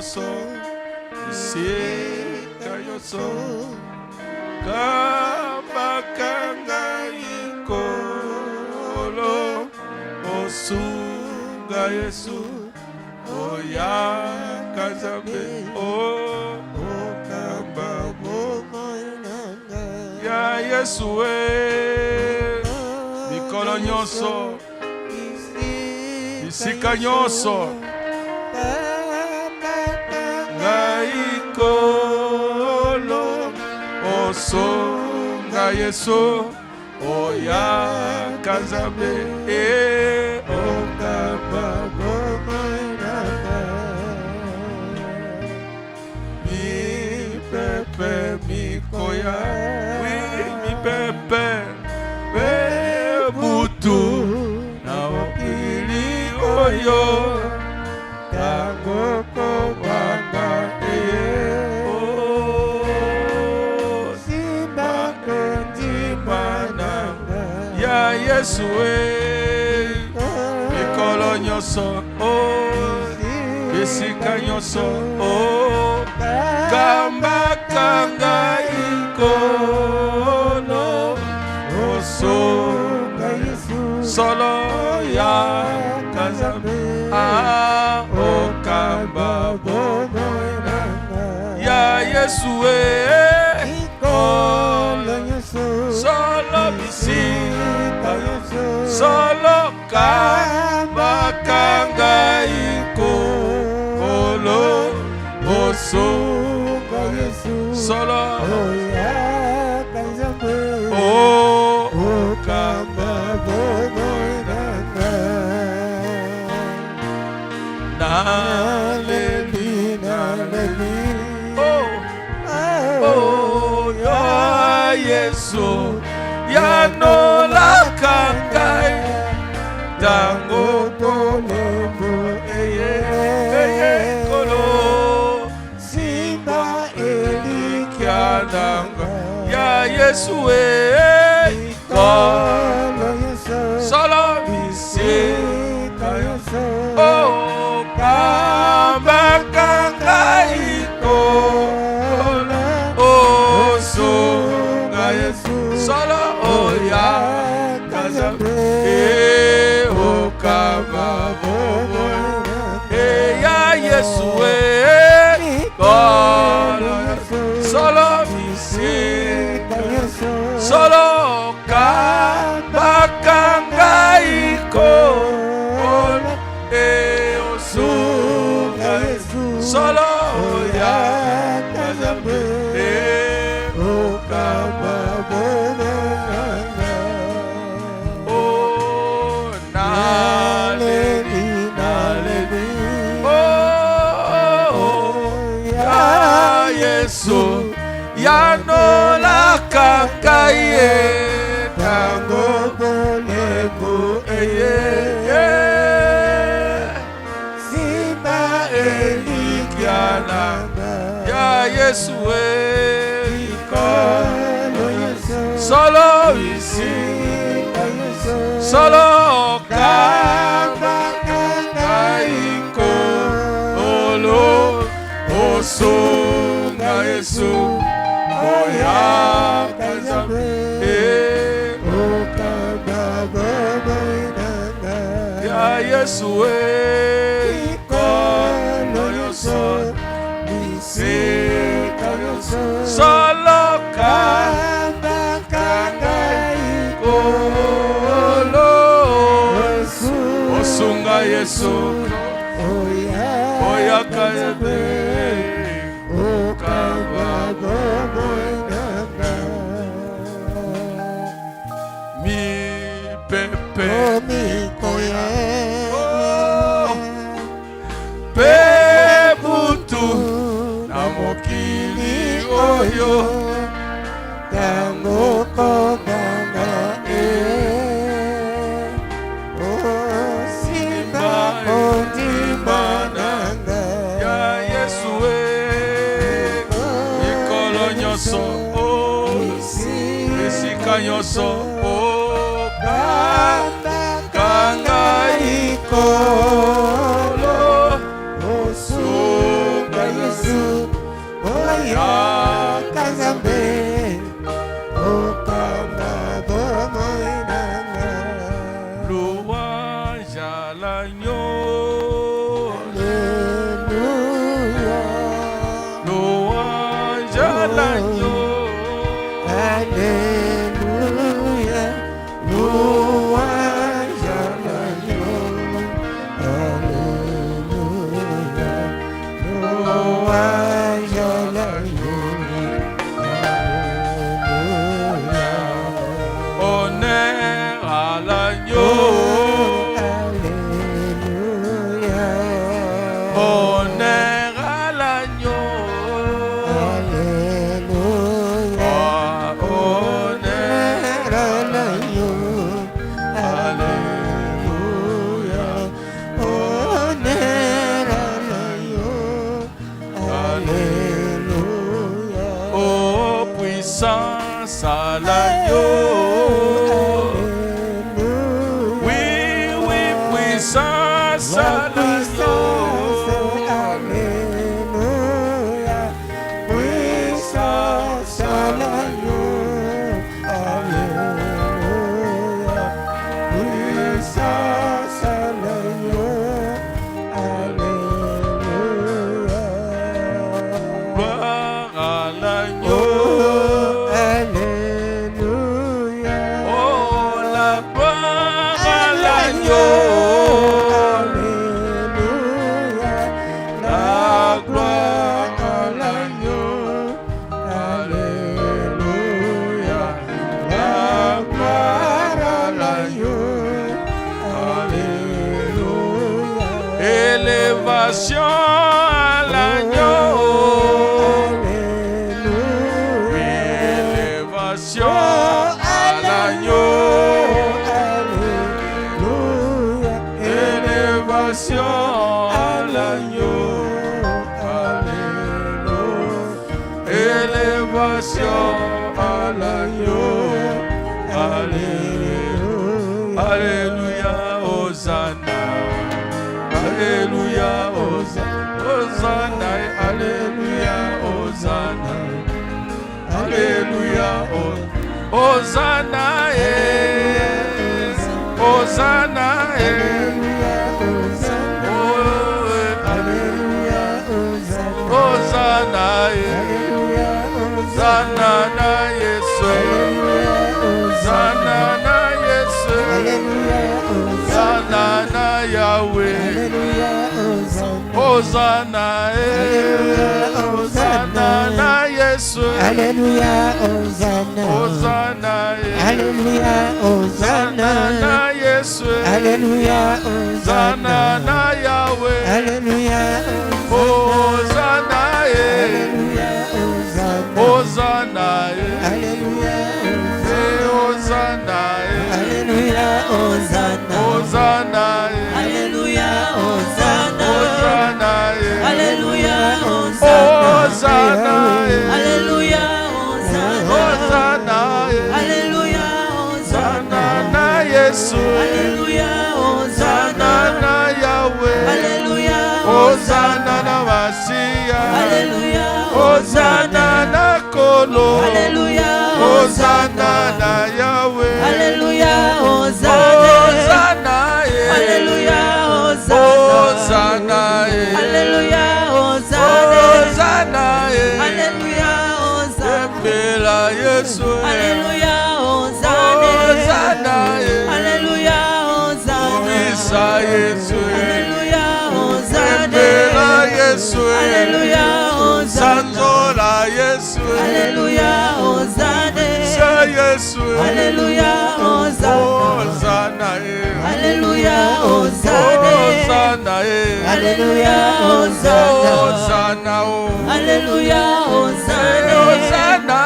nyonso bisika nyonso kabakanga ikolo osunga Yesu oya kazabe okamba ya Yesu mikolo nyonso bisika nyonso ikolo osonga Yesu oya kazabe okaba mi pepe mi koya oui mi pepe butu na okili oyo tango kobanga Yesu mikolo nyonso bisika nyonso kambakanga ikolo osonga Yesu solo ya kazabe okamba bomoina ya Yesu ikolo nyonso solo bisika solo kabakanga ikolo osonga Yesu solo okamba bomoinanga naleli oh ya Yesu yanolakanga tango tolembo kolo simba elikiananga ya Yesu kolo solo bisika oh kambakanga ikolo osonga Yesu solo oya kazabe okaba bobo ya Yesu kolo solo bisika solo kabakanga ikolo osonga Yesu solo oya kazabe okaba bobo Yesu yanolakanga tango bolebu simba elikiananga ya Yesu ikolo solo bisika solo kabakanga ikolo osonga Yesu oya kazabe okaba bomoinanga ya Yesu ikolo nyonso bisika nyonso solo kabakanga ikolo osonga Yesu oya kazabe okaba bomoinanga mi pepe mi koya pe butu na mokili oyo tango kobanga simba ondimbananga ya Yesu ikolo nyonso bisika nyonso kanga ikolo osonga Louange à l'agneau. Louange à l'agneau. Alléluia, louange à l'agneau. Alléluia, louange à l'agneau. Alléluia, Honneur à l'agneau. Alléluia, Honneur à l'agneau. Alléluia. Honneur à l'agneau. Alléluia, honneur à l'agneau. Alléluia, Oh, puissance à l'agneau. Oui, oui, puissance à l'agneau. Alléluia, puissance à l'agneau. Alléluia, puissance à l'agneau. Alléluia. Gloire à l'agneau. Alléluia. Oh, la gloire à l'agneau. Alléluia. La gloire à l'agneau. Alléluia. La gloire à l'agneau. Alléluia. Élévation à l'agneau. Oui, élévation à l'agneau. Élévation à l'agneau. Élévation à l'agneau. Alléluia. Alléluia, Hosanna. Alléluia, Hosanna. Hosanna, Alléluia, Hosanna. Alléluia, Hosanna, Hosanna, Hosanna, Hosanna, na Yesu, Hosanna na Yesu, Hosanna na Yahweh, Hosanna, Hosanna na Yesu, Alléluia, Hosanna. Hosanna, Alléluia, Hosanna Hosanna. na Yesu, Alléluia, Hosanna Hosanna. na Yahweh, Alléluia, Hosanna, Alléluia, Hosanna. Hosanna, Alléluia, Hosanna, Alléluia, Hosanna. Hosanna, Alléluia, Hosanna. Hosanna, Alléluia, Hosanna, Alléluia, Hosanna, Alléluia, Hosanna na Yesu, Alléluia, Hosanna na Yahweh, Alléluia, Hosanna na Masiya, Alléluia, Hosanna na Kolo, Alléluia, Hosanna na Yahweh, Alléluia, Hosanna, Alléluia, Hosanna, Alléluia, Hosanna, Alléluia, Bela Yesu, Alléluia, Hosanna, Alléluia, Obisa Yesu, Alléluia, Bela Yesu, Alléluia, Sanzola Yesu, Alléluia, Sa Yesu, Alléluia, Hosanna, Alléluia, Hosanna, Alléluia, Hosanna, Alléluia, Hosanna, Alléluia, Hosanna,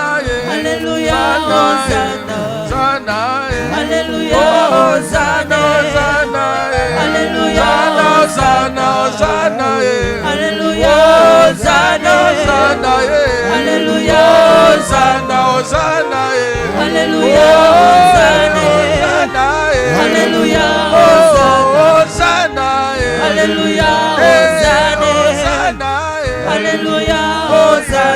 Alléluia, Hosanna, Hosanna, Alléluia, Hosanna, Hosanna, Alléluia, Hosanna, Hosanna, Alléluia, Hosanna, Hosanna, Alléluia, Hosanna, Alléluia, Hosanna, Alléluia, Hosanna, Alléluia, Hosanna.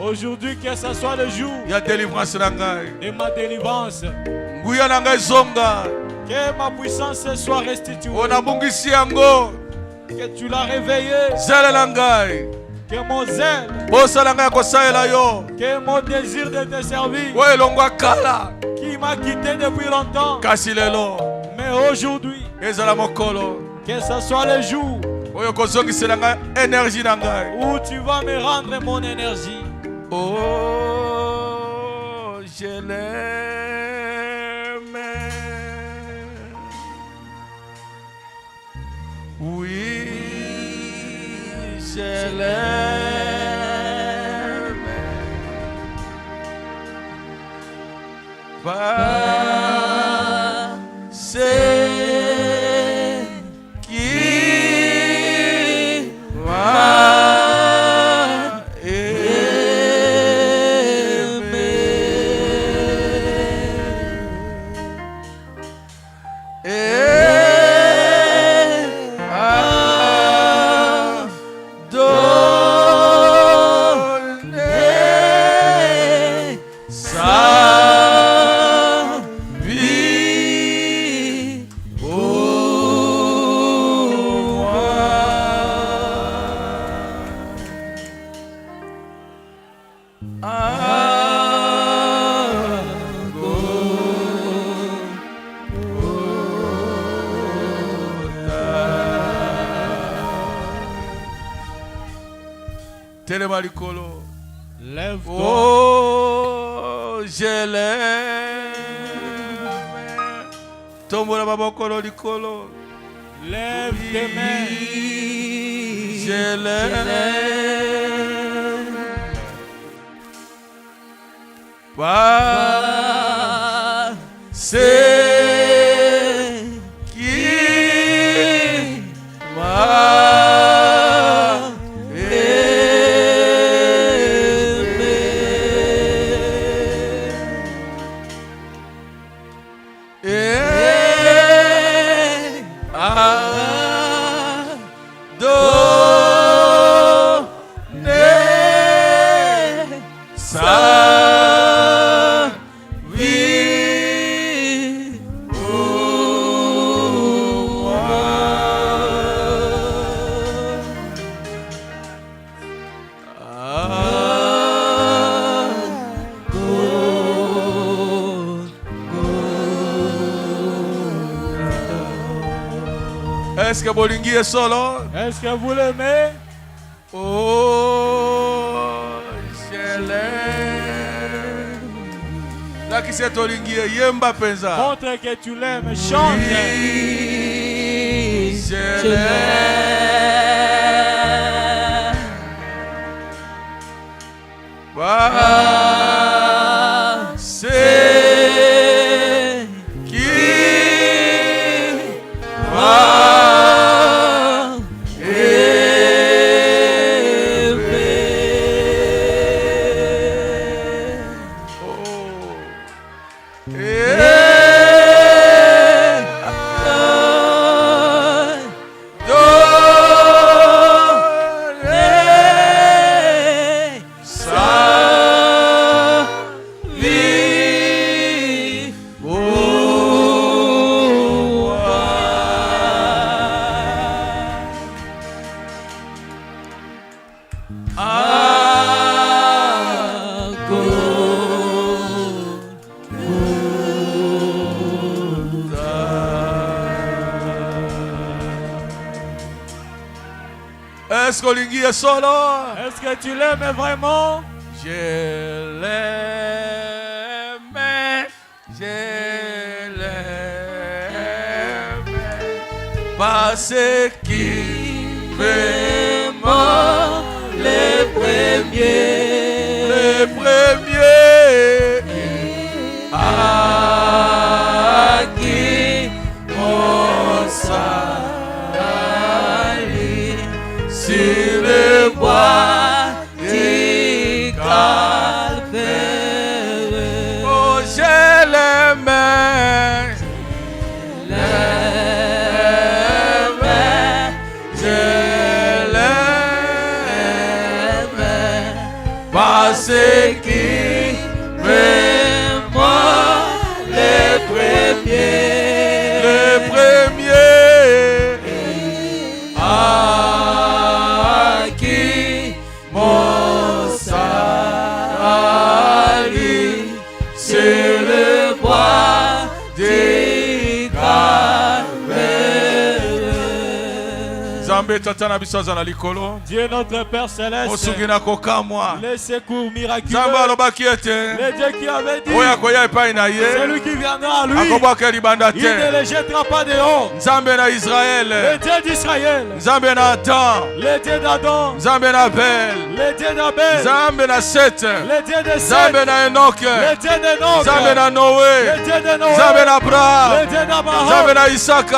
Aujourd'hui, que ce soit le jour de ma délivrance. Que ma puissance soit restituée. Que tu l'as réveillé. Que mon zèle. Que mon désir de te servir. Qui m'a quitté depuis longtemps. Mais aujourd'hui, que ce soit le jour où tu vas me rendre mon énergie. Oh, je l'aime. Oui, je l'aime. Parce qu'il m'a aimé. Et a donné sa vie pour moi. Telemalikolo. Lève-toi. Oh, je l'aime. Tombola babokolo likolo. Lève tes mains. Je l'aime. Parce qu'il m'a aimé. Et a donné sa vie pour moi. Est-ce que Bolingi est solo? Est-ce que vous l'aimez? Oh, je l'aime. Là qui c'est Olingi, Yemba Penza. Montre que tu l'aimes, chante. Oui, je l'aime. Parce qu'il m'a Est-ce que Olingi est solo? Est-ce que tu l'aimes vraiment? Je l'aime, je l'aime, parce qu'il vraiment les premiers à qui on s'allie sur le bois du Calvaire. Oh, je l'aime, je l'aime, à ce qui m'aimera les premiers. Les premiers à qui mon salut c'est le bois du Dieu notre Père Céleste, les secours miraculeux, le Dieu qui avait dit, celui qui viendra à lui, il ne le jettera pas dehors. Le Dieu d'Israël, le Dieu d'Adam, le Dieu d'Abel, le Dieu de Seth, le Dieu d'Enoch, le Dieu de Noé, le Dieu d'Abraham, le Dieu d'Isaac, le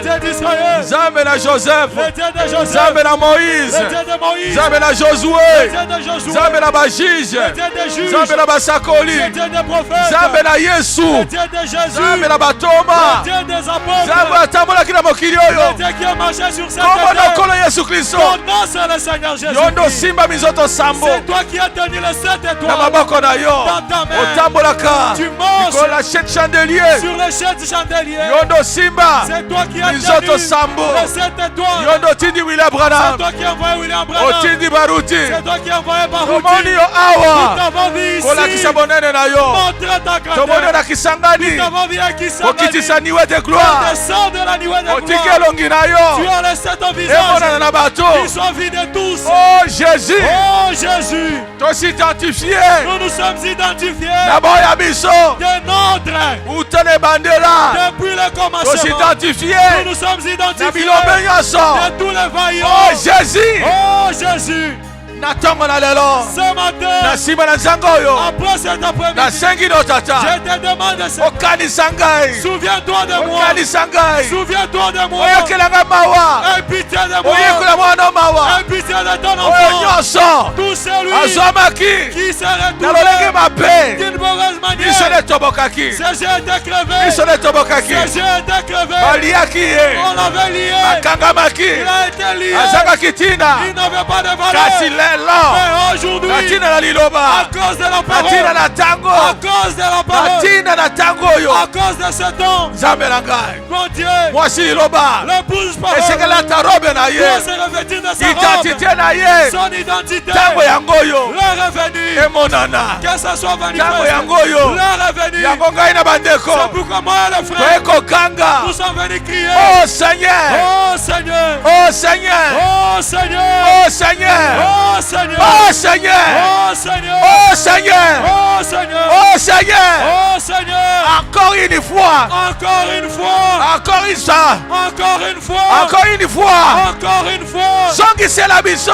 Dieu d'Israël, Zambé na Joseph, le Dieu de Joseph, Zambé na Moïse, le Dieu de Moïse, Zambé na Josué, le Dieu de Josué, Zambé na Bajige, le Dieu de juges, Zambé na Basakoli, le Dieu des prophètes, Zambé na Yesu, le Dieu de Jésus, Zambé na Batoma, le Dieu des apôtres, Zambé atambola kina mokili le oyo. Dieu qui a marché sur cette Kombo terre. nokolo Yesu Kristo. Ton nom c'est le Seigneur Yondo Jésus. simba mizoto sambo. C'est toi qui as tenu les 7 Na étoiles maboko na yo. dans ta main. Otambolaka. Tu marches Kola chet chandelier. sur les 7 chandeliers. Yondo simba. C'est toi qui as Mizoto tenu sambo. les 7 étoiles. Yondo tindi William C'est Branham. toi qui as envoyé William Branham. Otindi Baruti. C'est toi qui as envoyé Tomoni Baruti. yo Nous awa. t'avons vu Kola ici. kisha bonene na yo. Montre ta Tomoni grandeur. na kisangani. Nous t'avons vu à qui ça Okitisa niwe de gloire. descend de la nuée de Otiki gloire. elongi na Tu yo. as laissé ton Emonana visage. na bato. Qu'ils soient vus de tous. Oh Jésus. Oh Jésus. To s'identifier. Nous nous sommes identifiés Na boya biso. de notre. Utane bandela. Depuis le To commencement. s'identifier. Nous nous sommes Na identifiés bilombe nyonso. de tous les Oh vaillants. Jésus. Oh Jésus. Na tongo na lelo. Ce matin, Na sima na nzango oyo. après cet après-midi, Nasengi no tata. je te demande, Okanisa ngai. souviens-toi de moi. Okanisa ngai. Souviens-toi de moi. Oyokelanga mawa. Aie pitié de moi. Oyekola mwana mawa. Aie pitié de ton Oyo enfant. nyonso. Tout celui Azwamaki. qui s'est Na retrouvé lolenge mabe. d'une mauvaise Biso manière. ne tobokaki. Ces yeux étaient crevés. Biso ne tobokaki. Ses yeux étaient crevés. Baliaki ye. On l'avait lié. Akangamaki. Il a été lié. Azakaki tina. Il n'avait pas de Kasi valeur. lelo. Mais aujourd'hui, Natina na à liloba. cause de la Natina parole, na tango. à cause de la parole, Natina na tango oyo. à cause de ce temps, Nzambe na ngai. mon Dieu, Mwasi liloba. l'épouse parole Esekela ta robe na doit ye. se revêtir de sa robe. Identité na ye. Son identité, Tango yango oyo. leur revenu, Emonana. que ce soit venu, Tango yango oyo. leur revenu. Yango ngai na bandeko. C'est pourquoi moi et le frère, Toyekokanga. nous sommes venus crier. Oh Seigneur. Oh Seigneur, Oh Seigneur. oh Seigneur, Oh Seigneur. oh Seigneur, Oh Seigneur. oh Seigneur, Oh Seigneur. oh Seigneur, Oh Seigneur. oh Seigneur, Encore une fois. encore une fois, Encore une fois. encore une fois, Encore une fois. encore une fois, Zongisela biso.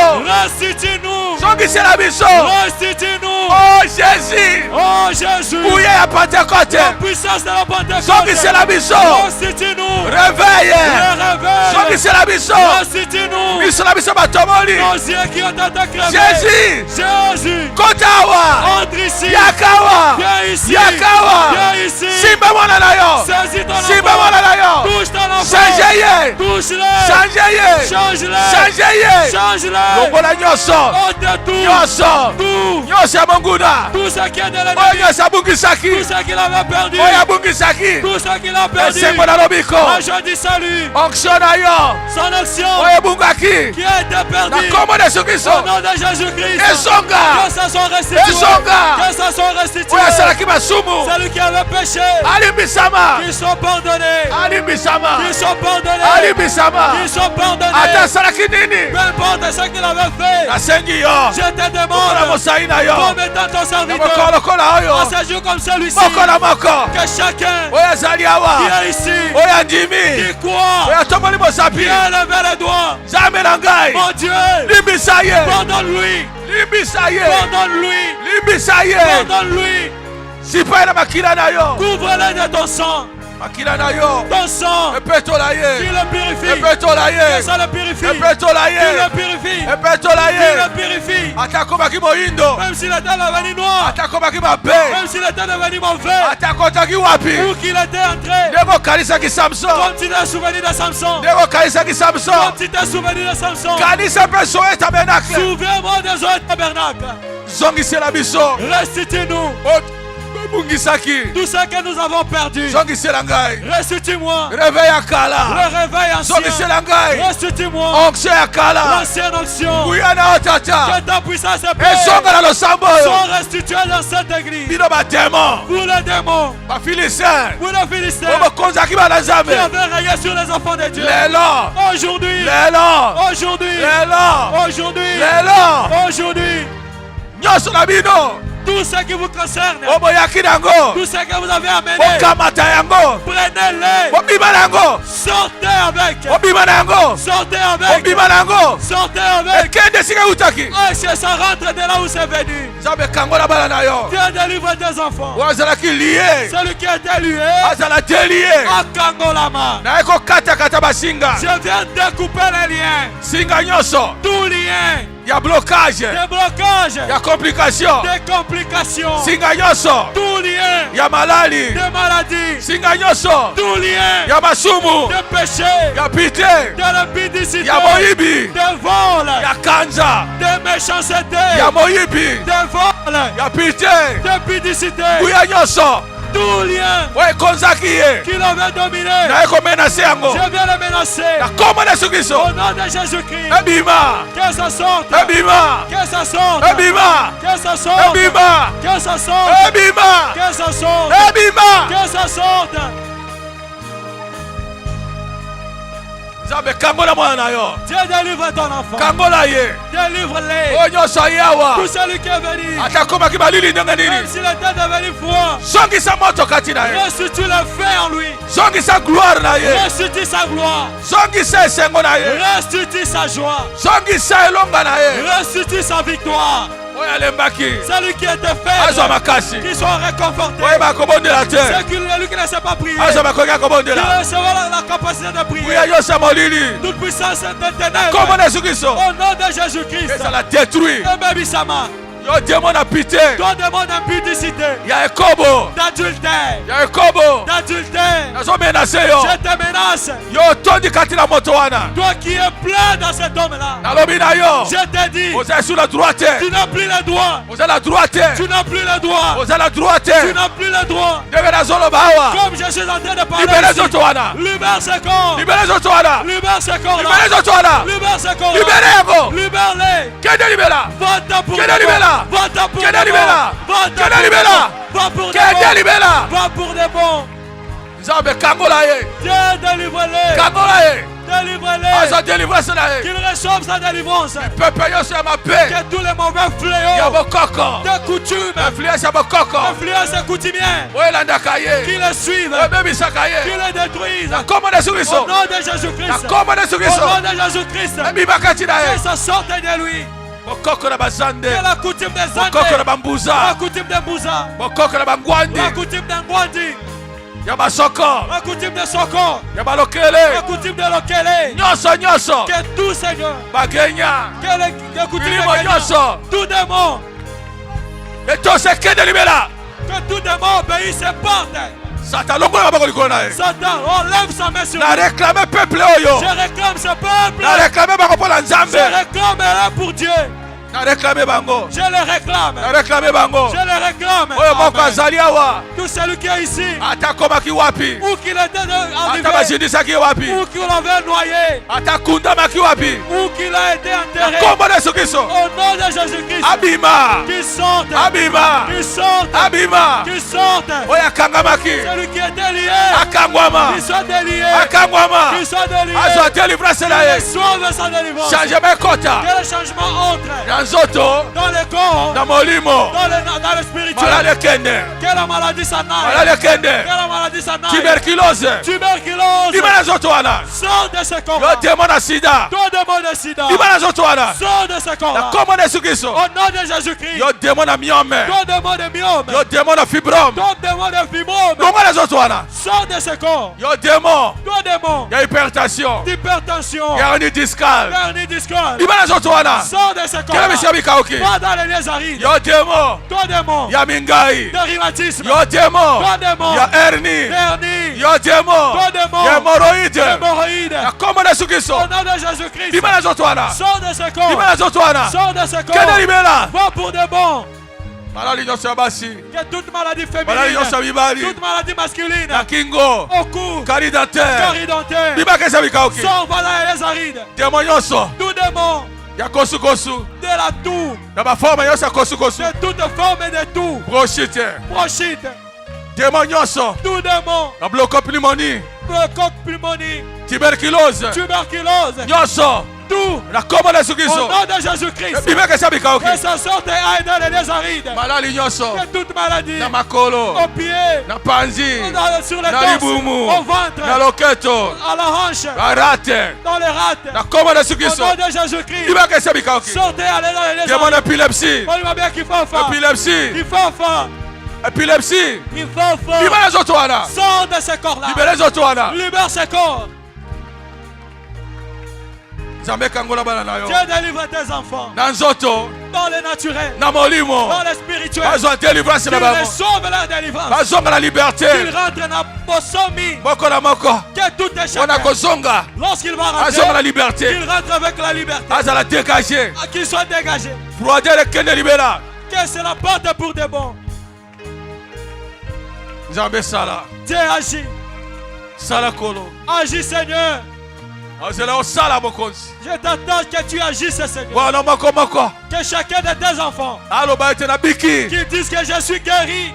restitue-nous, Zongisela biso. restitue-nous, Oh Jésus. oh Jésus, Bouye ya Pentecôte. la puissance de la Pentecôte, Zongisela biso. restitue-nous, Réveille. le réveil, Zongisela biso. restitue-nous, Biso na biso batomoli. nos yeux qui ont été crevés, Jésus. Jésus, Kotawa. entre ici, Yakawa. viens ici, Yakawa. viens ici, Simba mwana na yo. saisis ton Simba enfant, mwana na yo. touche ton enfant, Change ye. touche-le, Change ye. change-le, Change ye. change-le, Longola nyonso. ôte tout, Nyonso. tout, Nyonso ya monguna. tout ce qui est de Oyo l'ennemi, nyonso abungisaki. tout ce qu'il avait perdu, Oyo abungisaki. tout ce qu'il a perdu, Esengo na lobiko. l'argent du salut, Onction na yo. son action Oyo ebungaki. qui a été Na perdue, kombo na Yesu Kristo. au nom de Jésus-Christ, Ezonga. que ça soit restitué, Ezonga. que ça soit restitué, Oyo asalaki masumu. celui qui avait péché, Alimbisama. qu'ils soient pardonnés, Alimbisama. qu'ils soient pardonnés, Alimbisama. qu'ils soient Ata pardonnés, asalaki nini? peu importe ce qu'il avait fait, Nasengi yo. je te Lokola demande, mosali na yo. comme étant ton Na serviteur, mokolo lokola oyo. en ce jour comme celui-ci, Moko na moko. que chacun Oyo azali awa. qui est ici, Oyo andimi. qui croit, Oyo atomboli mosapi. qui a levé les doigts, Nzambe na ngai. mon Dieu, Limbisa ye. pardonne-lui, Limbisa ye. pardonne-lui, Limbisa ye. pardonne-lui, Sipai na makila na yo. couvre-le de ton sang, Ton sang, qui le purifie. Que ça le purifie. Qui le purifie. Qui le purifie. Même s'il était devenu noir. Même s'il était devenu mauvais. Où qu'il était entré. Comme tu t'es souvenu de Samson. Comme tu t'es souvenu de Samson. Souviens-moi des autres tabernacles. Restitue-nous. Tout ce que nous avons perdu. Restitue-moi. Le réveil ancien. Restitue-moi. L'ancienne onction. Que ta puissance est pleine. Sont restitués dans cette église. Pour les démons. Pour les Philistins. Qui avaient rayé sur les enfants de Dieu. Aujourd'hui. Tout ce qui vous concerne, tout ce que vous avez amené, prenez-les, sortez avec, et ça rentre de là où c'est venu. Dieu délivre tes enfants. Celui qui a été lié, à Kangolama. Je viens découper les liens, tout lien. Il y a blocage. Des blocages. Il y a complications. Des complications. Singanyoso. Tout lien. Il y a maladie. Des maladies. Singanyoso. Tout lien. Il y a masumu. Des péchés. Il y a pité. De l'impudicité. Il y a moyibi. Des vols. Il y a kanza. Des méchancetés. Il y a moyibi. Des vols. Il y a pité. Des pudicité. Kuyanyoso. Tout lien. Ouais, konzakiye. Qui l'avait dominé. Je viens le menacer. Au nom de Jésus-Christ. Ebima. Que ça sorte. Ebima. Que ça sorte. Ebima. Que ça sorte. Ebima. Que ça sorte. Ebima. Que ça sorte. Ebima. Que ça sorte. Dieu délivre ton enfant. Délivre-les. Tout celui qui est venu. Même s'il était devenu froid. Restitue le feu en lui. Restitue sa gloire. Restitue sa joie. Restitue sa victoire. Celui qui était faible, qu'il soit réconforté. Celui qui ne sait pas prier, qu'il recevra la capacité de prier. Toute puissance de ténèbres. Au nom de Jésus-Christ. Et ça l'a détruit. Yo démon a pité. Toi démon d'impudicité. Ya ekobo. D'adultère. Ya ekobo. D'adultère. Nazo menace yo. Je te menace. Yo tondi katina moto wana. Toi qui es plein dans cet homme-là. Nalobi na yo. Je te dis. Vous êtes sur la droite. Tu n'as plus le droit. Vous êtes la droite. Tu n'as plus le droit. Vous êtes la droite. Tu n'as plus le droit. Comme je suis en train de parler. Libérez ce toana. Libère ce corps. Libérez ce toana. Libère ce corps. Libérez ce toana. Libère ce corps. Libérez go. Libère-les. Kede libera. Va-t'en pour. Kede libera. Va-t'en pour. Kede libera. Va-t'en libera. Va pour des Kede bons. libera. Va pour des bons. Nzambe kangola ye. Dieu délivre-les. Kangola ye. Délivrez-les. Azo délivrance na ye. Qu'il reçoive sa délivrance. Peuple yo sur ma paix. Que tous les mauvais fléaux. Ya bokoko. De coutumes. Influence ya bokoko. Influence coutumière. Oyelanda kaye. Qui les suivent. Baby sakaye. Qui les détruisent. Comment de suriso. Au nom de Jésus-Christ. Comment de suriso. Au nom de Jésus-Christ. Baby bakati na ye. Que ça sorte de lui. Bokoko na bazande. Que la coutume des Zandé. Bokoko na bambuza. La coutume de Bouza. Bokoko na bangwandi. La coutume d'Angwandi. Ya basoko. La coutume de Soko. Ya balokele. La coutume de Lokele. Nyoso nyoso. Que tout Seigneur. Bagenya. Que les coutumes de nyoso. Tout démon. Et tout ce qui est libéra. Que tout démon obéisse et porte. Satan longola bako likona ye. Satan enlève sa main sur lui. Na réclamer peuple oyo. Je réclame ce peuple. Na réclamer bako pour la Nzambe. Je réclame là pour Dieu. Na réclamer bango. Je le réclame. Na réclamer bango. Je le réclame. Oyo moko azali awa. Tout celui qui est ici. Atakoma ki wapi. Où qu'il était arrivé. Atabashindisa ki wapi. Où qu'il avait noyé. Atakundama ki wapi. Où qu'il a été enterré. Kombo de sukiso. Au nom de Jésus-Christ. Abima. Qui sorte. Abima. Qui sorte. Abima. Qui sorte. Oya kangamaki. Celui qui était lié. Akangwama. Qui soit délié. Akangwama. Qui soit délié. Azo délivrance na ye. Sauve sa délivrance. Changement kota. Que le changement entre. dans le corps, dans le spirituel, que la maladie s'en aille, que la maladie s'en aille, tuberculose, sors de ce corps, toi démon de sida, sors de ce corps, au nom de Jésus-Christ, toi démon de myome, toi démon de fibrome, sors de ce corps, toi démon, il y a hypertension, il y a hernie discale, sors de ce corps, va dans les lieux arides, toi démon, il y a mingai, de rhumatisme, toi démon, il y a hernie, toi démon, il y a hémorroïde, au nom de Jésus-Christ, sors de ce corps, sors de ce corps, va pour de bon. Que toute maladie féminine, toute maladie masculine, au cou, carie dentaire, sors, va dans les arides, tout démon, de la toux, de toute forme de tout, bronchite, tout démon, pneumonie, tuberculose, tout, au nom de Jésus-Christ, que ça sorte et aille dans les arides, que toute maladie, au pied, sur le torse, au ventre, à la hanche, dans les rats, au nom de Jésus-Christ, sortez, allez dans les arides, épilepsie, il faut sors de ce corps-là, libère ce corps. Dieu délivre tes enfants dans le naturel, dans le spirituel. Qu'il reçoive la délivrance, qu'il rentre dans Bosomi, que tout échappe. Lorsqu'il va rentrer, qu'il rentre avec la liberté, qu'il soit dégagé, que c'est la porte pour des bons. Dieu agit. Agis, Seigneur. Je t'attends que tu agisses, Seigneur. Que chacun de tes enfants qui disent que je suis guéri,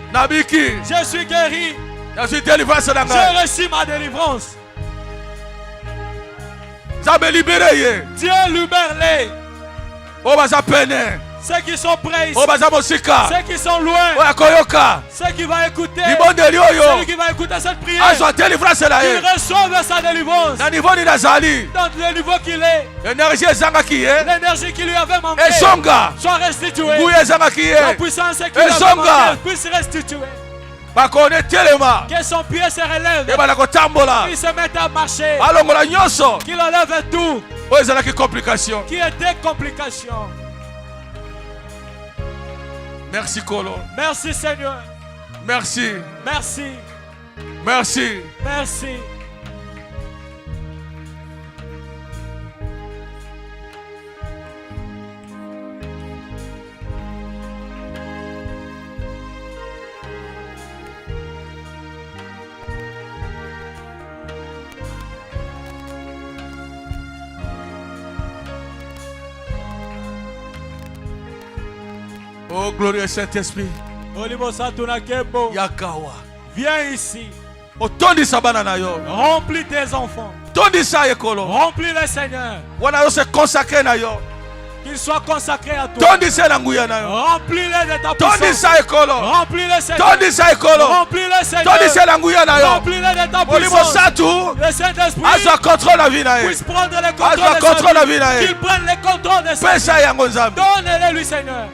je suis guéri, j'ai reçu ma délivrance. Dieu libère-les. Ceux qui sont prêts ici, ceux qui sont loin, ceux qui vont écouter, celui qui va écouter cette prière, qu'il reçoive sa délivrance dans le niveau qu'il est. L'énergie qui lui avait manqué soit restituée. La puissance qui lui avait manqué puisse restituer. Que son pied se relève, qu'il se mette à marcher, qu'il enlève tout qui était complication. Merci Kolo. Merci Seigneur. Merci. Merci. Merci. Merci. Oh, glorieux Saint-Esprit. Yakawa. Viens ici. Remplis tes enfants. Remplis les Seigneur. Qu'ils soient consacrés à toi. Remplis-les de ta puissance. Remplis-les Seigneur. Remplis-les Seigneur. Remplis-les de ta puissance. Le Saint-Esprit puisse prendre le contrôle de sa vie. Qu'il prenne le contrôle de sa vie. Donne-les lui Seigneur.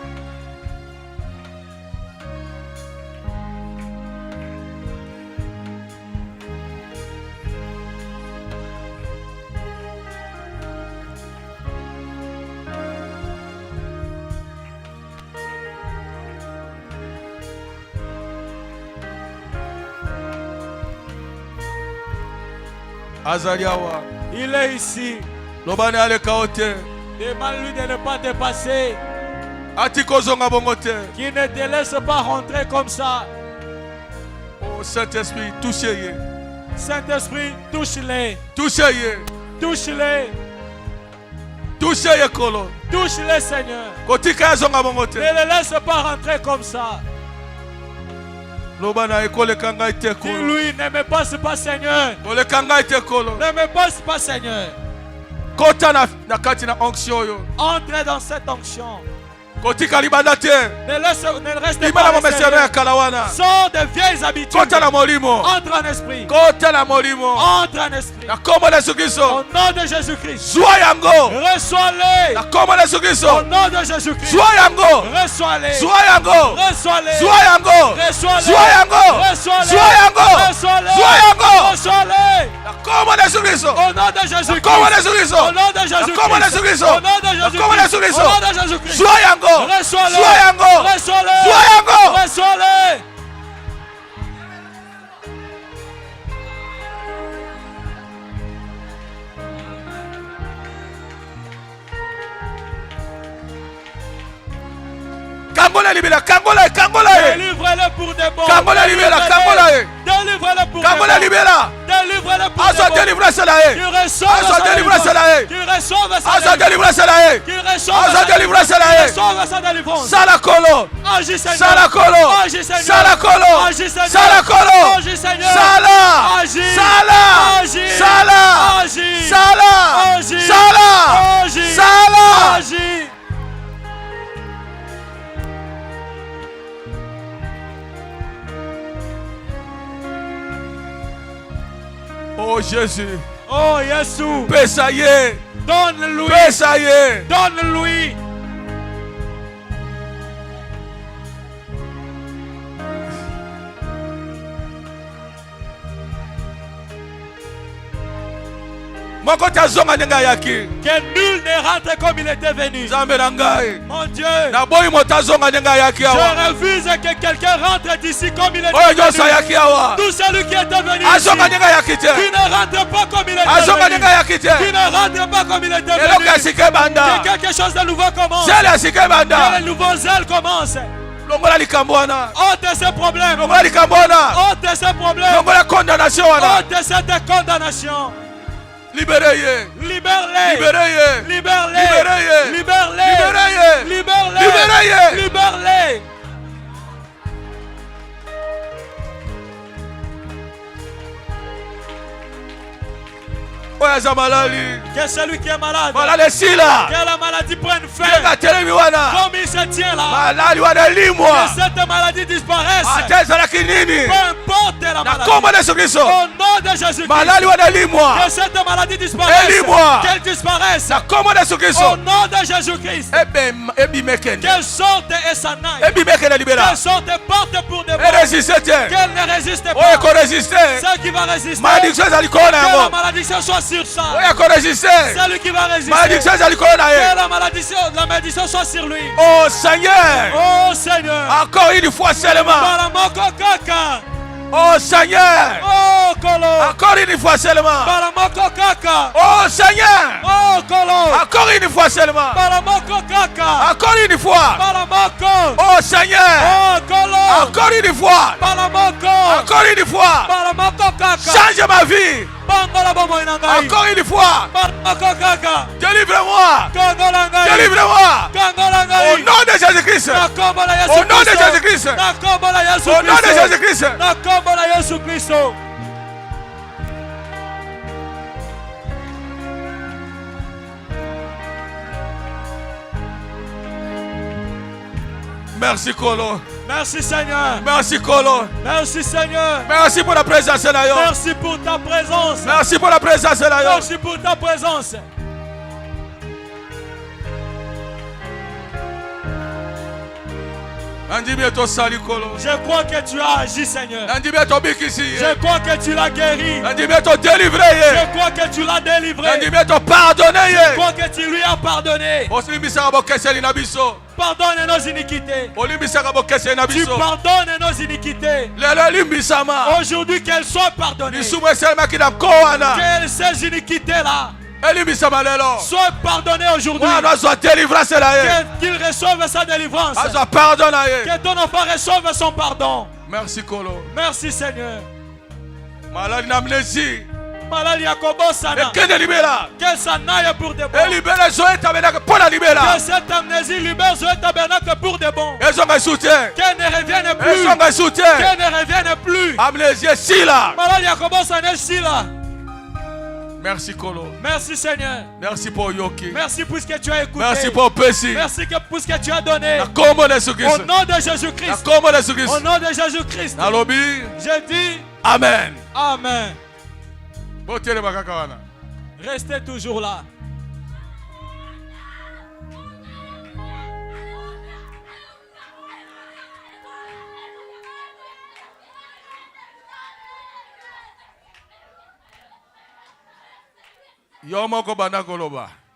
Il est ici. Demande-lui de ne pas te passer. Qu'il ne te laisse pas rentrer comme ça. Oh Saint-Esprit, touchez-les. Saint-Esprit, touche-les. Touchez-les. Touche-les. Touchez-les, Kolo. Touche-les, Seigneur. Ne les laisse pas rentrer comme ça. Dis-lui, ne me passe pas, Seigneur. Ne me passe pas, Seigneur. Entre dans cette onction. Ne restez pas à l'extérieur. Sors des vieilles habitudes. Entre en esprit. Entre en esprit. Au nom de Jésus-Christ. Reçois-les. Au nom de Jésus-Christ. Reçois-les. Reçois-les. Au nom de Jésus-Christ. Au nom de Jésus-Christ. Au nom de Jésus-Christ. Au nom de Jésus-Christ. Au nom de Jésus-Christ. Reçois-les. Reçois-les. Reçois-les. Délivre-le pour des bons. Délivre-le pour des bons. Délivre-le pour des bons. Qu'il reçoive sa délivrance. Agis Seigneur. Agis Seigneur. Agis Seigneur. Agis Seigneur. Agis. Oh Jésus. Oh Jésus. Pesaye. Donne-lui. Pesaye. Donne-lui. Que nul ne rentre comme il était venu. Mon Dieu. Je refuse que quelqu'un rentre d'ici comme il était venu. Tout celui qui était venu ici, qui ne rentre pas comme il était venu. Qui ne rentre pas comme il était venu. Que quelque chose de nouveau commence. Que le nouveau zèle commence. Ôte ces problèmes. Ôte ces problèmes. Ôte cette condamnation. Libérez-les. Libère-les. Libérez-les. Libère-les. Libérez-les. Libère-les. Libère-les. Que celui qui est malade, que la maladie prenne fin, comme il se tient là, que cette maladie disparaisse, peu importe la maladie, au nom de Jésus-Christ, que cette maladie disparaisse, qu'elle disparaisse, au nom de Jésus-Christ, qu'elle sorte et s'en aille, qu'elle sorte et porte pour des morts, qu'elle ne résiste pas, celle qui va résister, que la malédiction soit sur ça. Celui qui va résister, que la malédiction soit sur lui. Oh Seigneur. Oh Seigneur. Encore une fois seulement. Oh Seigneur. Oh Kolo. Encore une fois seulement. Oh Seigneur. Oh Kolo. Encore une fois seulement. Encore une fois. Oh Seigneur. Oh Kolo. Encore une fois. Encore une fois. Change ma vie. Encore une fois. Délivre-moi. Délivre-moi. Au nom de Jésus-Christ. Au nom de Jésus-Christ. Au nom de Jésus-Christ. Merci Kolo. Merci Seigneur. Merci Kolo. Merci Seigneur. Merci pour la présence. Merci pour ta présence. Merci pour la présence. Merci pour ta présence. Je crois que tu as agi, Seigneur. Je crois que tu l'as guéri. Je crois que tu l'as délivré. Je crois que tu lui as pardonné. Pardonne nos iniquités. Tu pardonnes nos iniquités. Aujourd'hui, qu'elles soient pardonnées. Que ces iniquités-là soient pardonnées aujourd'hui. Qu'il reçoive sa délivrance. Que ton enfant reçoive son pardon. Merci Kolo. Merci Seigneur. Malali Yakobosana. Qu'elle s'en aille pour de bon. Que cette amnésie libère Zoé Tabernacle pour de bon. Qu'elle ne revienne plus. Qu'elle ne revienne plus. Amnésie si là. Malali Yakobosana si là. Merci Kolo. Merci Seigneur. Merci pour Yoki. Merci pour ce que tu as écouté. Merci pour Pessi. Merci pour ce que tu as donné. Au nom de Jésus-Christ. Au nom de Jésus-Christ. Je dis Amen. Amen. Restez toujours là.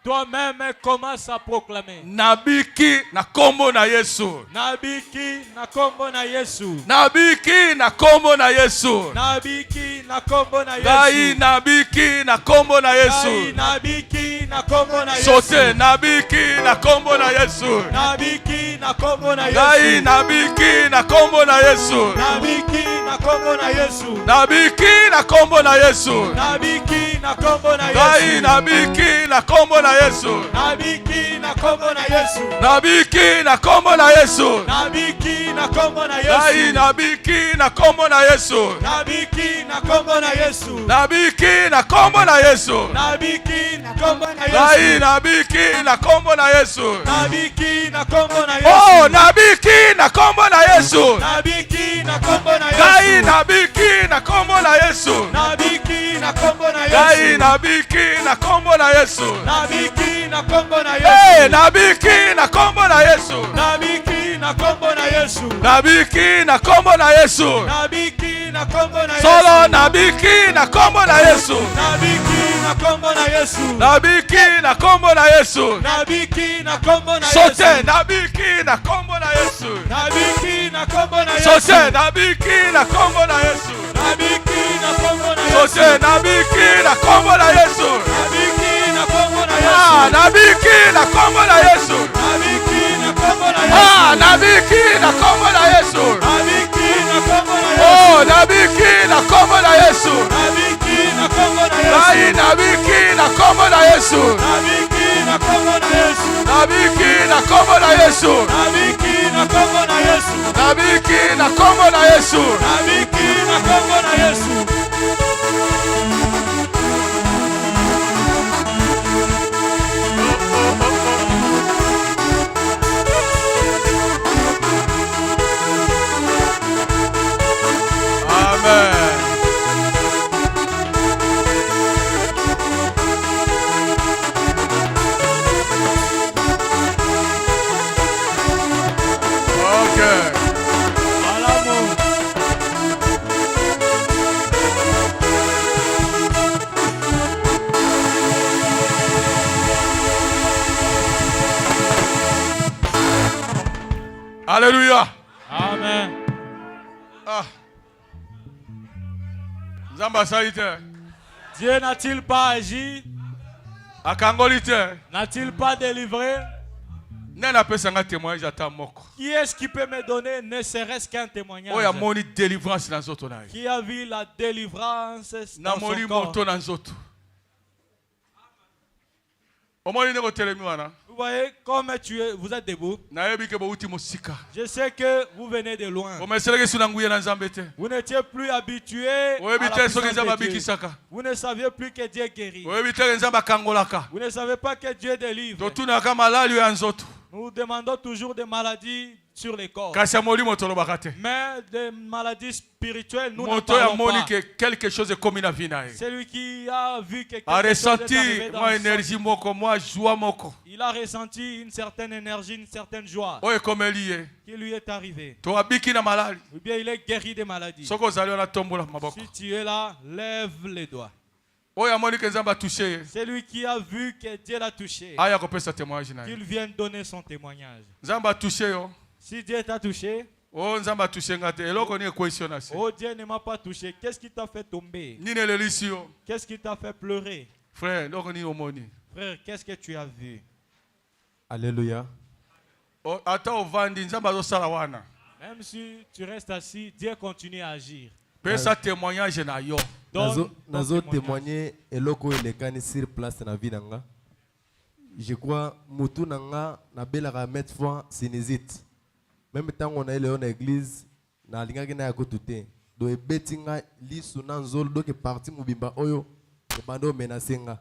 Toi-même commence à proclamer. Nabiki na kombo na Yesu. Nabiki na kombo na Yesu. Nabiki na kombo na Yesu. Nabiki na kombo na Yesu. Gai nabiki na kombo na Yesu. Gai nabiki na kombo na Yesu. Sote nabiki na kombo na Yesu. Nabiki na kombo na Yesu. Gai nabiki na kombo na Yesu. Nabiki na kombo na Yesu. Nabiki na kombo na Yesu. Nabiki na kombo na Yesu. Gai nabiki na kombo na Yesu. Nabiki na kombo na Yesu. Nabiki na kombo na Yesu. Nabiki na kombo na Yesu. Gai nabiki na kombo na Yesu. Nabiki na kombo na Yesu. Nabiki na kombo na Yesu. Nabiki na kombo na Yesu. Gai nabiki na kombo na Yesu. Nabiki na kombo na Yesu. Oh, nabiki na kombo na Yesu. Nabiki na kombo na Yesu. Gai nabiki na kombo na Yesu. Nabiki na kombo na Yesu. Gai nabiki na kombo na Yesu. Nabiki na kombo na Yesu. Hey, nabiki na kombo na Yesu. Nabiki na kombo na Yesu. Nabiki na kombo na Yesu. Nabiki na kombo na Yesu. Solo nabiki na kombo na Yesu. Nabiki na kombo na Yesu. Nabiki na kombo na Yesu. Nabiki na kombo na Yesu. Sote nabiki na kombo na Yesu. Nabiki na kombo na Yesu. Sote nabiki na kombo na Yesu. Nabiki na kombo na Yesu. Sote nabiki na kombo na Yesu. Nabiki na kombo na Yesu. Ah, nabiki na kombo na Yesu. Nabiki na kombo na Yesu. Ah, nabiki na kombo na Yesu. Nabiki na kombo na Yesu. Oh, nabiki na kombo na Yesu. Nabiki na kombo na Yesu. Ai, nabiki na kombo na Yesu. Nabiki na kombo na Yesu. Nabiki na kombo na Yesu. Nabiki na kombo na Yesu. Nabiki na kombo na Yesu. Nabiki na kombo na Yesu. Amen. Okay. Alléluia. Amen. Ah. Zamba salite. Dieu n'a-t-il pas agi? Akangolite. N'a-t-il pas délivré? Nena pesa nga témoignage ata moko. Qui est-ce qui peut me donner ne serait-ce qu'un témoignage? Oya moni délivrance na nzoto na ye. Qui a vu la délivrance na dans moni son corps? moto na nzoto. Omoni neko telemi wana. Vous voyez, comme vous êtes debout, je sais que vous venez de loin. Vous n'étiez plus habitué à la puissance de Dieu. Vous ne saviez plus que Dieu guérit. Vous ne savez pas que Dieu délivre. Nous demandons toujours des maladies sur les corps. Mais des maladies spirituelles, nous n'en parlons pas. Quelque chose est comme une vie. Celui qui a vu que quelque chose est arrivé dans il a ressenti une certaine énergie, une certaine joie qui lui est arrivée. Ou bien il est guéri des maladies. Si tu es là, lève les doigts. Celui qui a vu que Dieu l'a touché, qu'il vienne donner son témoignage. Si Dieu t'a touché, oh Dieu ne m'a pas touché, qu'est-ce qui t'a fait tomber? Qu'est-ce qui t'a fait pleurer? Frère, qu'est-ce que tu as vu? Alléluia. Même si tu restes assis, Dieu continue à agir. Nazo témoigner eloko elekani sur place na vie nanga. Je crois mutu nanga na belaka mettre fois sinésite. Même temps on a allé en église na lingaki na yakotute. Do ebetinga lisu na nzolo do ke parti mubimba oyo bando menacinga.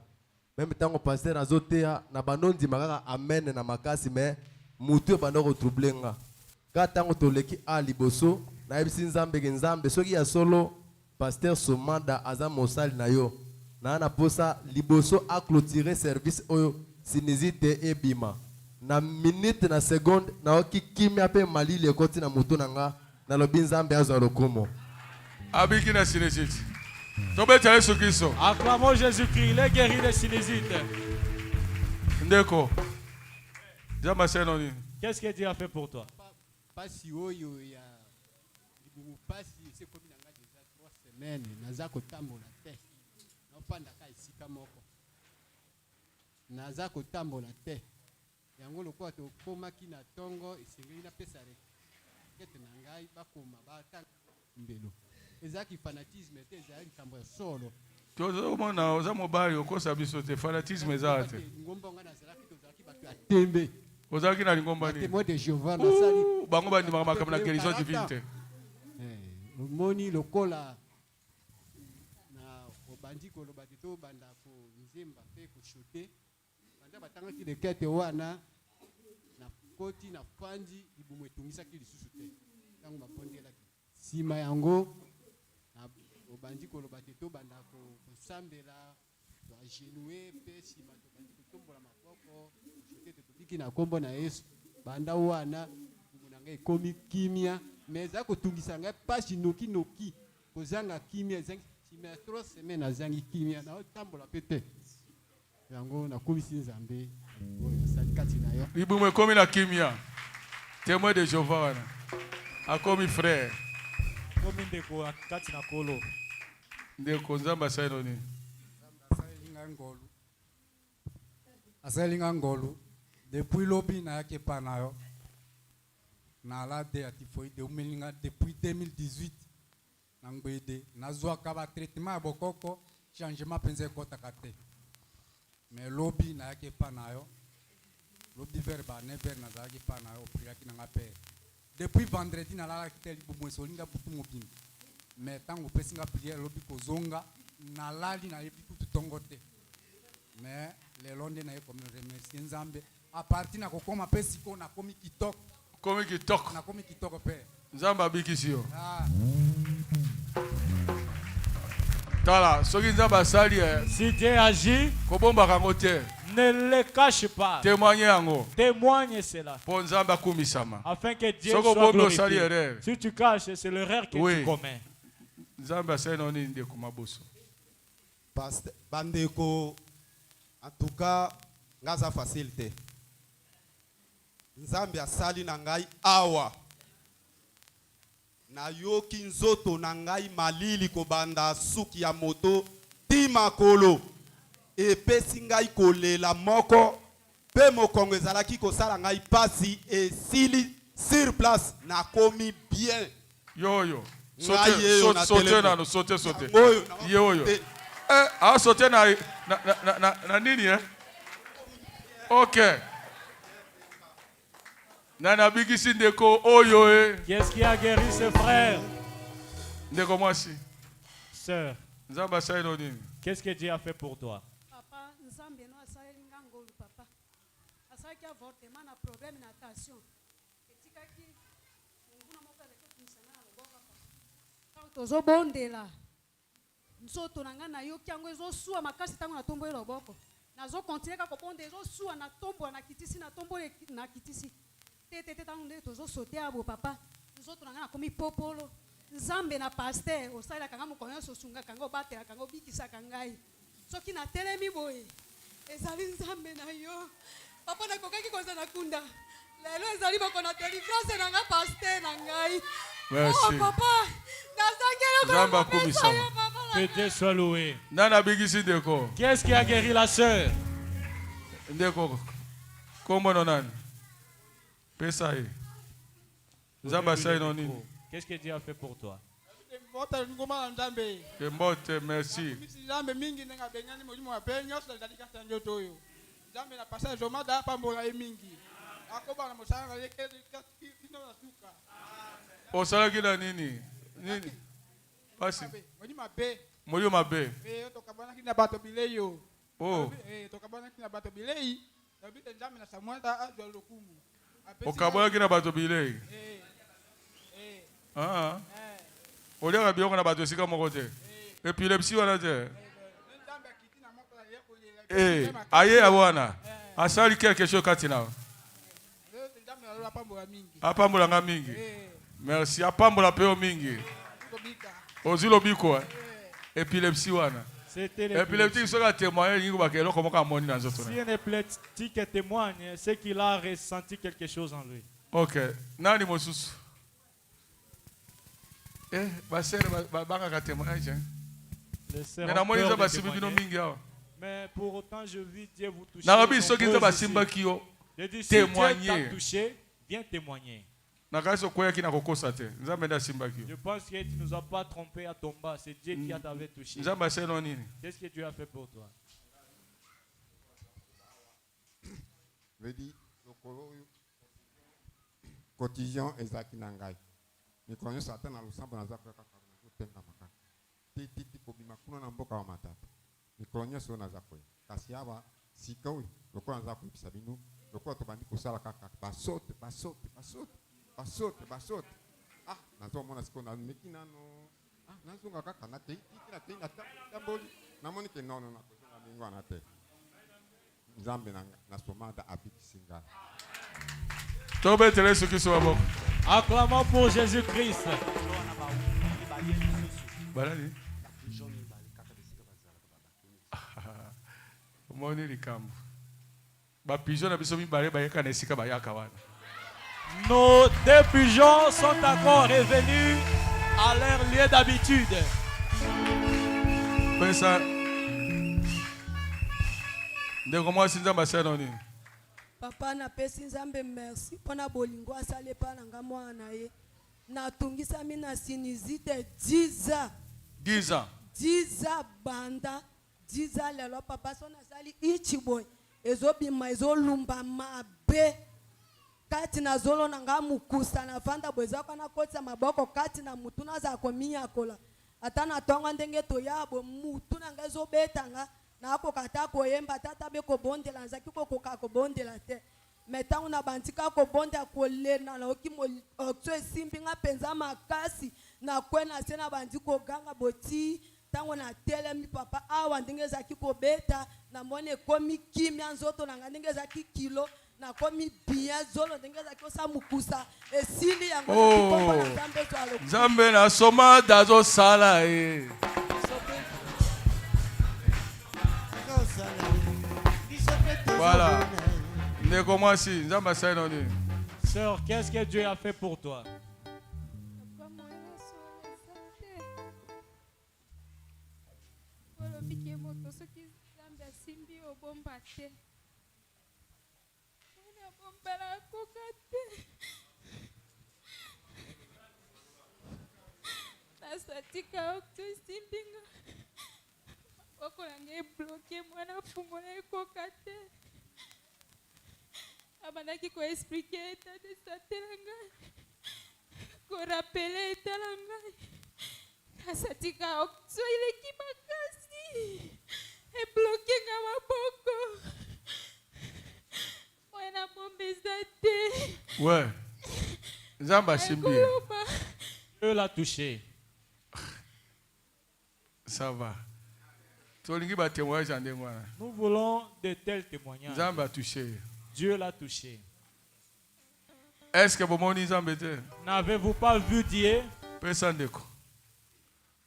Même temps que pasteur azotea na bando ndimaka amen na makasi mais mutu bando ko troublenga. Ka tango toleki a liboso na yebisi nzambe ke nzambe soki ya solo pasteur Somanda aza mosali na yo. Na posa liboso a clôturer service oyo sinizite ebima. Na minute na seconde na oki kimia pe mali le koti na mutu nanga na lobi nzambe azo lokomo. Abiki na sinizite. Acclamons Jésus-Christ, il est guéri des sinésites. Ndeko. Qu'est-ce que Dieu a fait pour toi? Pasi oyo ya libumu pasi c'est comme nanga déjà 3 semaines naza kotambola te. Nopanda ka isika moko. Naza kotambola te. Yango lokwa to komaki na tongo esengeli na pesa rekete na ngai bakoma batanga mbelo. Ezaki fanatisme te ezali kambo ya solo. Tozo mona oza mobali okosa biso te fanatisme ezate. Ngomba ngana zalaki tozalaki batu ya tembe. Ozalaki na lingomba ni. Témoin de Jéhovah na sali. Bango bandi makambo na guérison divine te. Moni lokola na obandi ko lobaki to banda ko nzemba pe ko shote. Banda batanga ki lekete wana na koti na fandi ibumu etungisaki lisusu te. Tango mapondela sima yango obandi koloba te to banda ko sambela to agenouer pe sima to bandi ko tombola maboko jote te tobiki na kombo na Yesu banda wana munanga ekomi kimia mais za ko tungisa ngai pasi noki noki kozanga kimia zangi sima 3 semaines azangi kimia na tambola pete yango na komisi nzambe oyo salikati na yo ibumu ekomi na kimia témoin de Jéhovah wana akomi frère komi ndeko kati na kolo ndeko nzamba asali nini asalinga ngolu depuis lobi na yake pa na yo na la de ya typhoïde umelinga depuis 2018 na ngwede nazwaka ba traitement ya bokoko changement penze kotaka te mais lobi na yake pa na yo lobi vers ba never na zaki pa na yo priaki na ngape depuis vendredi na la tel bumu solinga butu mobimbi mais tango pesinga prière lobi kozonga na lali na yebi kutu tongo te mais le londe na ye comme remercier nzambe a partir na kokoma pesiko na komi kitoko na komi kitoko pe nzamba abikisio tala soki nzamba asali si Dieu agit kobomba kango te ne le cache pas. Témoigne cela. Afin que Dieu soit glorifié. Si tu caches, c'est l'erreur que tu commets. Bandeko, en tout cas, ngaza facilité. Nzambe asali na ngai awa. Na yoki nzoto na ngai malili ko banda suki ya moto tima kolo. Epesi ngai kolela moko pe mokongo ezalaki kosala ngai pasi esili sur place na komi bien yoyo sauter yoyo sauter na nini OK nana bigisi ndeko oyo qu'est-ce qui a guéri ce frère ndeko mwasi sœur nzamba saino nini qu'est-ce que Dieu a fait pour toi? Papa, asaki avortement na problème na tension. Etikaki nguna moko avec misana na loboko papa. Tozo bondela. Nzoto nanga na yo kyango ezo suwa makasi tango na tombo loboko. Nazo continuer ka koponde ezo suwa na tombo na kitisi na tombo na kitisi. Tete tango nde tozo sauter abo papa. Nzoto nanga na komi popolo. Nzambe na pasteur osala kanga mokonyo so sunga kanga batela kanga bikisa kangai. Soki na telemi boye. Ezali nzambe na yo. Papa na kokaki koza na kunda. Lelo ezali boko na délivrance na nga pasteur na ngai. Merci. Oh papa, Nzamba kumisa. Que Dieu soit loué. Nana bigisi ndeko. Qu'est-ce qui a guéri la sœur? Ndeko. Kombo nonani. Pesa hii. Nzamba sai noni. Qu'est-ce que Dieu a fait pour toi? Mbote, merci. Osala kila nini? Nini? Basi. Moyo mabe. Tokabana kina bato bileyo. Oh. Tokabana kina bato bilei. Nabite nzambe na Samuel azwa lokumu. Okabana kina bato bilei. Ah. Olia bioko na bato sika moko te. Epilepsie wana te. Aye awana. Asali quelque chose katina. Apambola nga mingi. Merci. Apambola peo mingi. Ozilo biko. Epilepsie wana. Épileptique sera témoigné. Si un épileptique témoigne, c'est qu'il a ressenti quelque chose en lui. Ok. Nani mosusu. Banga témoignage. Mais pour autant, je vis Dieu vous toucher. J'ai dit, si Dieu t'a touché, viens témoigner. Je pense que tu ne nous as pas trompé à ton bas. C'est Dieu qui t'avait touché. Qu'est-ce que Dieu a fait pour toi? Je dis, quotidien ezaki nangai. Ni konyo Satan na lusambo na zaka kaka na tenga makaka. Titi kobima kuna na mboka wa matata. Ni konyo so na zako. Kasi aba sikawi lokwa na zako bisabinu. Lokwa to bandi kusala kaka basote. Ah, nazo mona siko na mekina no. Ah, nazo nga kaka na te na tamboli. Na moni ke no na kozonga bingwa na te. Nzambe na somada abiki singa. Acclamons pour Jésus-Christ. Nos deux pigeons sont encore revenus à leur lieu d'habitude. Papa na pesi nzambe merci pona bolingo asale pa na nga mwana ye natungisa mina sinizite 10 ans banda 10 ans lelo papa so nasali ichiboy ezobima ezolumba mabe kati na zolo na nga mukusa na vanda bweza kana kotsa maboko kati na mutu na za kominya kola ata na tonga ndenge to yabo mutu na nga ezobetanga na ako kata koyemba tata be ko bondela nzaki ko koka ko bondela te metangu na bantika ko bonda ko lena na okimo okso esimbi nga penza makasi na kwena sena bandiko ganga boti tango na telemi papa awa ndenge zaki ko beta na mone komi kimia nzoto na ndenge zaki kilo na komi bien zolo ndenge zaki osa mukusa esili yango ko na nzambe to alo nzambe na soma dazo sala Voilà. Sœur, qu'est-ce que Dieu a fait pour toi? Abandaki ko expliquer état de santé langa ko rappeler état langa asatika okso ile kimakasi e bloqué nga maboko wana mombezate ouais Zamba Simbi Dieu l'a touché. Ça va. Nous voulons de tels témoignages. Zamba touché. Dieu l'a touché. Est-ce que vous n'avez-vous pas vu Dieu?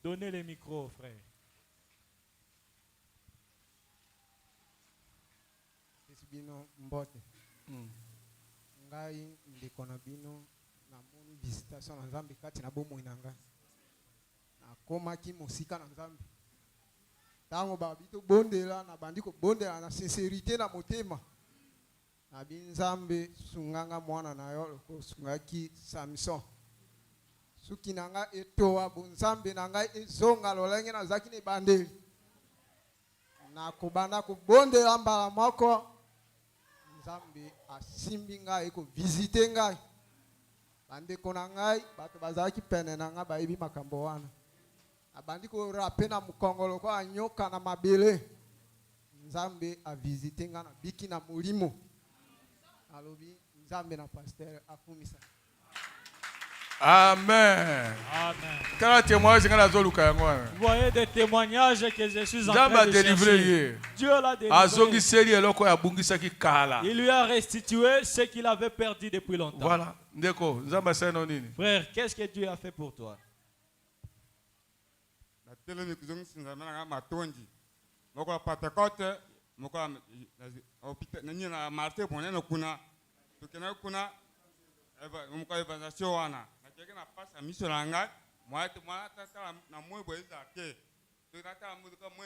Donnez les micros, frère. Bino mbote. Ngai ndiko na bino na moni visitation na Nzambe kati na bomoi na ngai. Na koma ki mosika na Nzambe. Tango ba bito bondela na bandiko bondela na sincérité na motema. Na binzambe sunganga mwana na yo ko sungaki Samson. Suki nanga etoa bunzambe nanga ezonga lolenge na zaki ne bandeli. Na kubana kubondela mbala moko Nzambe asimbi ngai ko visiter ngai. Bande konangai bato bazaki pene nanga baibi makambo wana. abandi ko rape na mukongolo kwa anyoka na mabele. Nzambe a visité nga na biki na molimo. Alobi Nzambe na pasteur akumisa. Amen. Vous voyez des témoignages que je suis en train de chercher. Dieu l'a délivré. Il lui a restitué ce qu'il avait perdu depuis longtemps. Voilà. Frère, qu'est-ce que Dieu a fait pour toi? Quelqu'un n'a pas sa mission en garde. Moi, na moi boy zake. Tu tata mu ko moi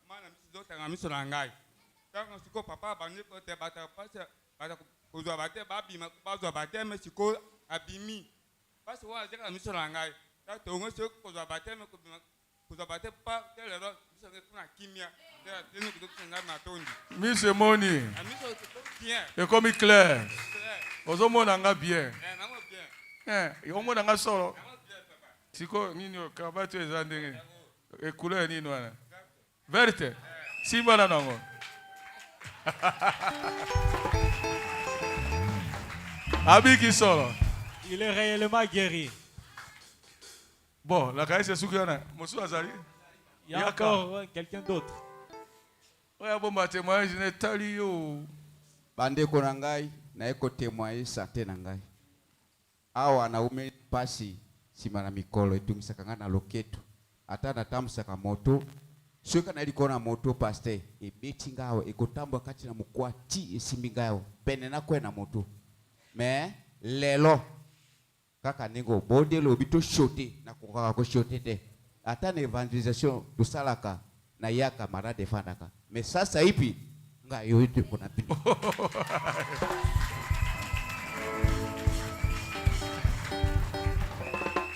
mana mission en garde. Quand siko papa bani ko te bata pasa bata ko zo bate babi ma ba zo bate me siko abimi. Parce wa zeka mission en garde. Ta to ngo siko ko zo bate me ko zo bate pa tele ro mission ke kuna kimia. Te nous ko tsenga na tondi. Mission moni. Et comme clair. Ozomona nga bien. Yomo nanga solo. Siko nini kabatu ezandenge. E couleur nini wana? Verte. Simba na nango. Abiki solo. Il est réellement guéri. Bon, la caisse est soukana. Mosu azali. Il y a encore quelqu'un d'autre. Oya bomba témoignage ne tali yo. Bande konangai na eko témoigner santé nangai. Awa wanaume pasi simana mikolo etungisaka na loketo ata natamsaka moto soka na liko na moto paste ebeti ngao ekotambwa kati na mukwati esimbi ngao pene na kwena moto me lelo kaka ningo bodelo bito shote na kokaka ko shote te ata na evangelisation tusalaka na yaka mara defandaka me sasa ipi ngayo ite kuna pili.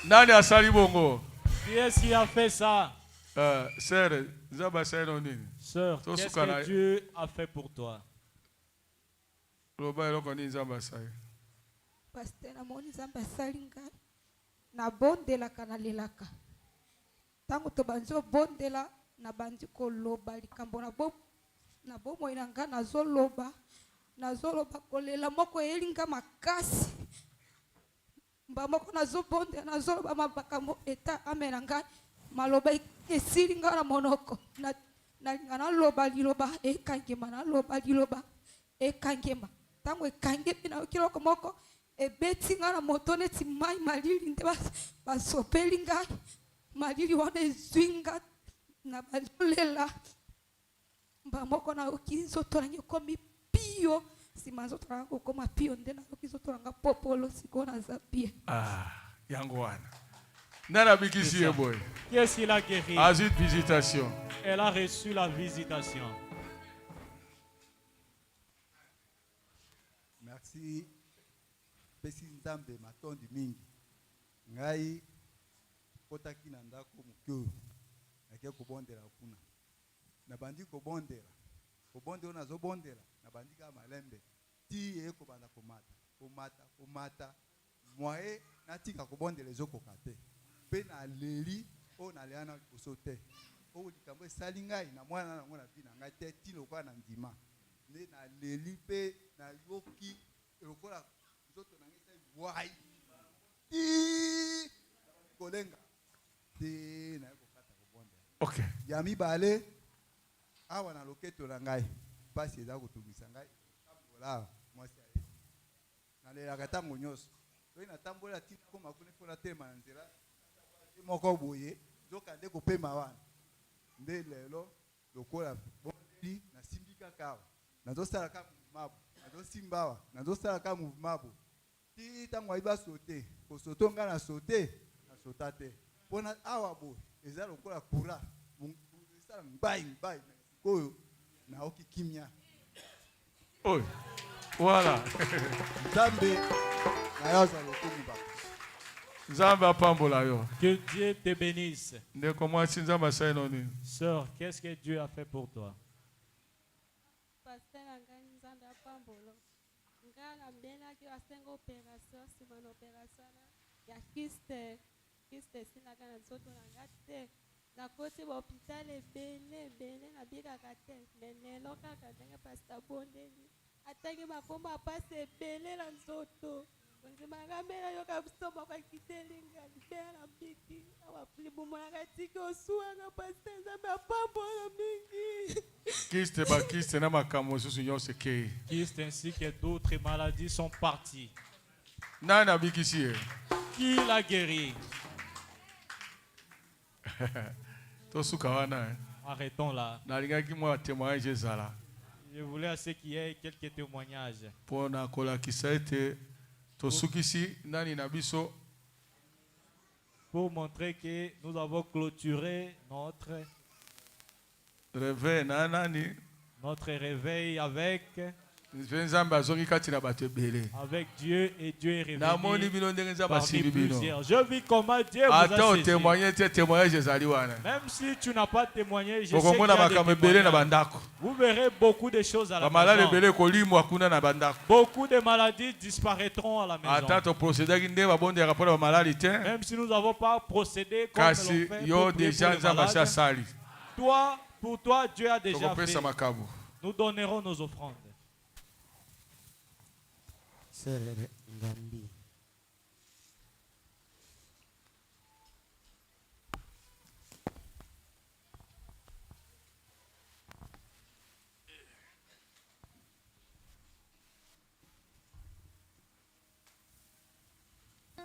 Nani asali bongo? Qui est-ce qui a fait ça? Sœur, qu'est-ce que Dieu a fait pour toi? Pasteur namoni Nzambe asali ngai na bondela kana lelaka. Tango to banzo bondela na bandi koloba likambo na bomoi na nga nazoloba kolela moko elinga makasi. Mbamoko nazobonde nazoloba mabakambo eta amenanga maloba esili nga na monoko na loba liloba ekangema na loba liloba ekangema tango ekangemi na kiloko moko ebeti nga na moto neti mai malili nde basopeli ngai malili wana ezwinga na bazolela mbamoko na okinzo tolangi komi pio simanzo tolango koma pio nde na okinzo tolanga popolo sikona zapie yango wana nana bikisi boy. Qu'est-ce qu'il a guéri? Azit visitation. Elle a reçu la visitation. Merci. Pesi Nzambe matondi mingi. Ngai kotaki na ndako mukyo. Nakia kobondela kuna. Na bandi kobondela. Kobondela na zobondela. Na bandi ka malembe. Ti e kobanda komata. Moye natika kobondela ezoko kate. Pe na leri o na leana kosote. O likambo esali ngai na mwana na ngona bina ngai te ti lokwa na ndima. Ne na leri pe na yoki lokola nzoto na ngai wai. Ti kolenga. Ti na kokata kobondela. Okay. Ya mibale awa na loketo na ngai pasi eza kotungisa ngai. Tambola mwasi aye. Na lela katango nyoso. So ina tambola ti koma kune fona tema na nzela. Moko boye zoka nde kopema wana nde lelo lokola bondeli na simbika kawa nazosala ka mabu nazosimbawa nazosala ka mouvement ti tango iba sauter ko sotonga na sauter na sotate pona awa bo eza lokola kura sala mbai koyo na okikimia oi voilà Nzambe na yaza lokumu ba que Dieu te bénisse. Sœur, qu'est-ce que Dieu a fait pour toi? Pasteur Angani Nzanda Pambolo. Ngana mbena ki asenga opération simana opération ya kiste sina kana zoto na ngate nakoti hôpital ebele nabikaka te me lelo kaka ndenge pasta bondeli atangi makombo apasi ebele na nzoto onzimaka mbela yoka bisomo kwakitelinga libela na biki awa libumonaka tiki osuwaka pasta nzambe apambola mingi Kiste na makambo mosusu nyonso ekei. Kiste ainsi que d'autres maladies sont parties. Nani abikisi ye? Qui l'a guéri? Tosuka wana. Arrêtons là. Nalingaki mwa témoignage ezala. Je voulais à ce qu'il y ait quelques témoignages. Pona kolakisa ete tosukisi nani na biso. Pour montrer que nous avons clôturé notre réveil notre réveil avec Dieu, et Dieu est revenu parmi plusieurs. Je vis comment Dieu vous a saisi. Même si tu n'as pas témoigné, je sais qu'il y a des témoignages. Vous verrez beaucoup de choses à la maison. Beaucoup de maladies disparaîtront à la maison. Même si nous n'avons pas procédé comme l'ont fait pour prier pour les malades, pour toi, Dieu a déjà fait. Nous donnerons nos offrandes. Sœur Ngambi,